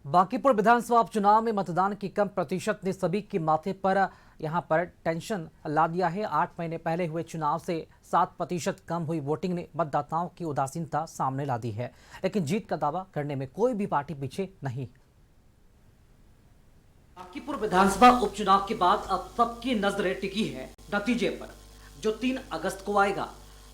बांकीपुर विधानसभा उपचुनाव में मतदान की कम प्रतिशत ने सभी के माथे पर यहां पर टेंशन ला दिया है। 8 महीने पहले हुए चुनाव से 7% कम हुई वोटिंग ने मतदाताओं की उदासीनता सामने ला दी है, लेकिन जीत का दावा करने में कोई भी पार्टी पीछे नहीं। बांकीपुर विधानसभा उपचुनाव के बाद अब सबकी नजरें टिकी है नतीजे पर, जो 3 अगस्त को आएगा।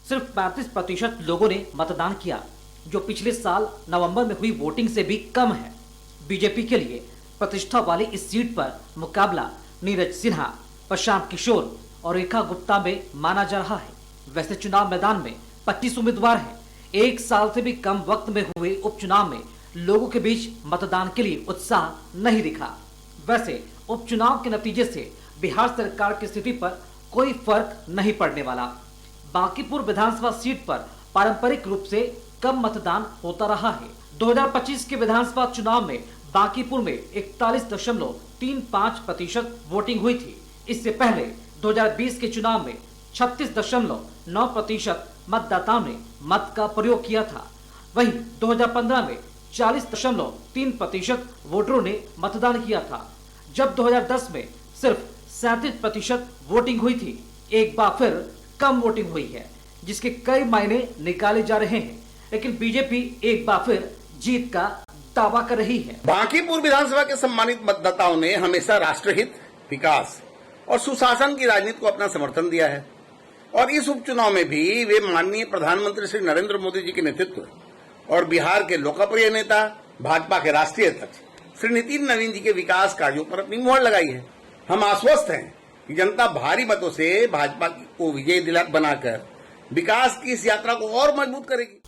सिर्फ 35% लोगों ने मतदान किया, जो पिछले साल नवंबर में हुई वोटिंग से भी कम है। बीजेपी के लिए प्रतिष्ठा वाली इस सीट पर मुकाबला नीरज सिन्हा, प्रशांत किशोर और रेखा गुप्ता में माना जा रहा है। वैसे चुनाव मैदान में 25 उम्मीदवार हैं। 1 साल से भी कम वक्त में हुए उपचुनाव में लोगों के बीच मतदान के लिए उत्साह नहीं दिखा। वैसे उपचुनाव के नतीजे से बिहार सरकार की स्थिति पर कोई फर्क नहीं पड़ने वाला। बांकीपुर विधानसभा सीट पर पारंपरिक रूप से कम मतदान होता रहा है। 2025 के विधानसभा चुनाव में बांकीपुर में 41.35% वोटिंग हुई थी। इससे पहले 2020 के चुनाव में 36.9% मतदाताओं ने मत का प्रयोग किया था। वहीं 2015 में 40.3% वोटरों ने मतदान किया था, जब 2010 में सिर्फ 37% वोटिंग हुई थी। एक बार फिर कम वोटिंग हुई है, जिसके कई मायने निकाले जा रहे हैं, लेकिन बीजेपी एक बार फिर जीत का दावा कर रही है। बांकीपुर विधानसभा के सम्मानित मतदाताओं ने हमेशा राष्ट्रहित, विकास और सुशासन की राजनीति को अपना समर्थन दिया है और इस उपचुनाव में भी वे माननीय प्रधानमंत्री श्री नरेंद्र मोदी जी के नेतृत्व और बिहार के लोकप्रिय नेता भाजपा के राष्ट्रीय अध्यक्ष श्री नितिन नवीन जी के विकास कार्यों पर अपनी मोहर लगाई है। हम आश्वस्त हैं कि जनता भारी मतों से भाजपा को विजयी दिलासा बनाकर विकास की इस यात्रा को और मजबूत करेगी।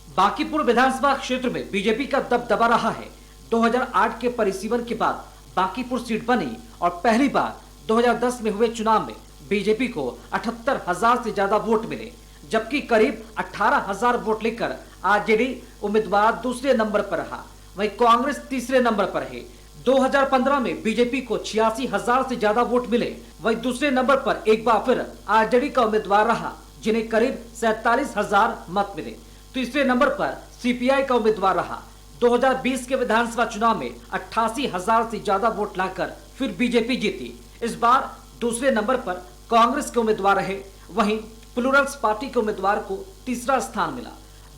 बांकीपुर विधानसभा क्षेत्र में बीजेपी का दबदबा रहा है। 2008 के परिसीमन के बाद बांकीपुर सीट बनी और पहली बार 2010 में हुए चुनाव में बीजेपी को 78,000 से ज्यादा वोट मिले, जबकि करीब 18,000 वोट लेकर आरजेडी उम्मीदवार दूसरे नंबर पर रहा। वहीं कांग्रेस तीसरे नंबर पर है। 2015 में बीजेपी को 86,000 से ज्यादा वोट मिले। वहीं दूसरे नंबर पर एक बार फिर आरजेडी का उम्मीदवार रहा, जिन्हें करीब 47,000 मत मिले। तीसरे नंबर पर सीपीआई का उम्मीदवार रहा। 2020 के विधानसभा चुनाव में 88,000 से ज्यादा वोट लाकर फिर बीजेपी जीती। इस बार दूसरे नंबर पर कांग्रेस के उम्मीदवार रहे। वहीं प्लूरल्स पार्टी के उम्मीदवार को तीसरा स्थान मिला।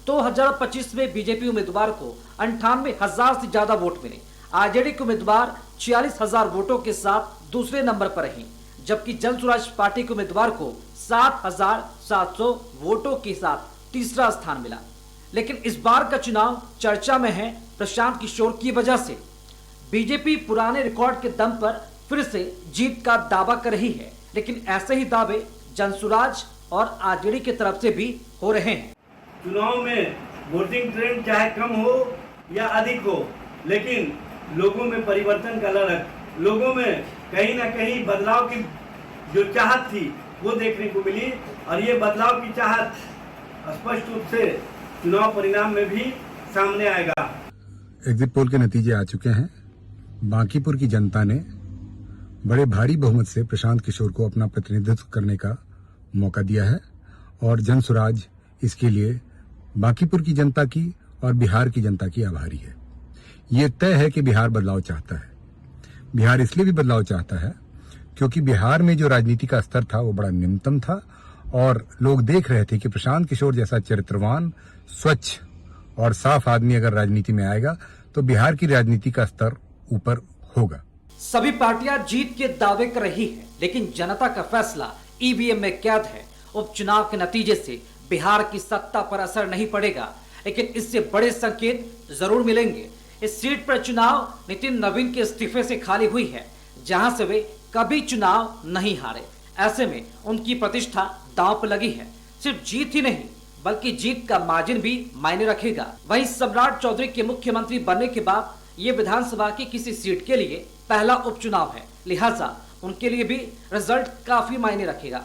2025 में बीजेपी उम्मीदवार को 98,000 से ज्यादा वोट मिले। आरजेडी के उम्मीदवार 46,000 वोटों के साथ दूसरे नंबर पर रहे, जबकि जन स्वराज पार्टी के उम्मीदवार को 7,700 वोटों के साथ तीसरा स्थान मिला। लेकिन इस बार का चुनाव चर्चा में है प्रशांत किशोर की वजह से। बीजेपी पुराने रिकॉर्ड के दम पर फिर से जीत का दावा कर रही है, लेकिन ऐसे ही दावे जनसुराज और आरजेडी की तरफ से भी हो रहे हैं। चुनाव में वोटिंग ट्रेंड चाहे कम हो या अधिक हो, लेकिन लोगों में परिवर्तन का ललक, लोगों में कहीं ना कहीं बदलाव की जो चाहत थी वो देखने को मिली और ये बदलाव की चाहत स्पष्ट रूप से चुनाव परिणाम में भी सामने आएगा। एग्जिट पोल के नतीजे आ चुके हैं। बांकीपुर की जनता ने बड़े भारी बहुमत से प्रशांत किशोर को अपना प्रतिनिधित्व करने का मौका दिया है और जन स्वराज इसके लिए बांकीपुर की जनता की और बिहार की जनता की आभारी है। ये तय है कि बिहार बदलाव चाहता है। बिहार इसलिए भी बदलाव चाहता है क्योंकि बिहार में जो राजनीति का स्तर था वो बड़ा निम्नतम था और लोग देख रहे थे कि प्रशांत किशोर जैसा चरित्रवान, स्वच्छ और साफ आदमी अगर राजनीति में आएगा तो बिहार की राजनीति का स्तर ऊपर होगा। सभी पार्टियां जीत के दावे कर रही है, लेकिन जनता का फैसला ईवीएम में कैद है। उपचुनाव के नतीजे से बिहार की सत्ता पर असर नहीं पड़ेगा, लेकिन इससे बड़े संकेत जरूर मिलेंगे। इस सीट पर चुनाव नितिन नवीन के इस्तीफे से खाली हुई है, जहां से वे कभी चुनाव नहीं हारे। ऐसे में उनकी प्रतिष्ठा दांव पर लगी है। सिर्फ जीत ही नहीं, बल्कि जीत का मार्जिन भी मायने रखेगा। वहीं सम्राट चौधरी के मुख्यमंत्री बनने के बाद ये विधानसभा की किसी सीट के लिए पहला उपचुनाव है, लिहाजा उनके लिए भी रिजल्ट काफी मायने रखेगा।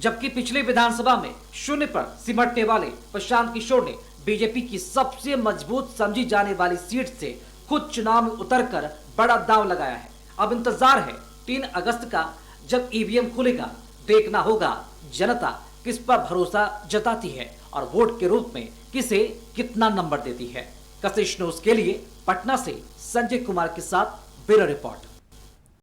जबकि पिछले विधानसभा में शून्य पर सिमटने वाले प्रशांत किशोर ने बीजेपी की सबसे मजबूत समझी जाने वाली सीट से खुद चुनाव में उतरकर बड़ा दांव लगाया है। अब इंतजार है 3 अगस्त का, जब ईवीएम खुलेगा। देखना होगा जनता किस पर भरोसा जताती है और वोट के रूप में किसे कितना नंबर देती है। कशिश न्यूज के लिए पटना से संजय कुमार के साथ ब्यूरो रिपोर्ट।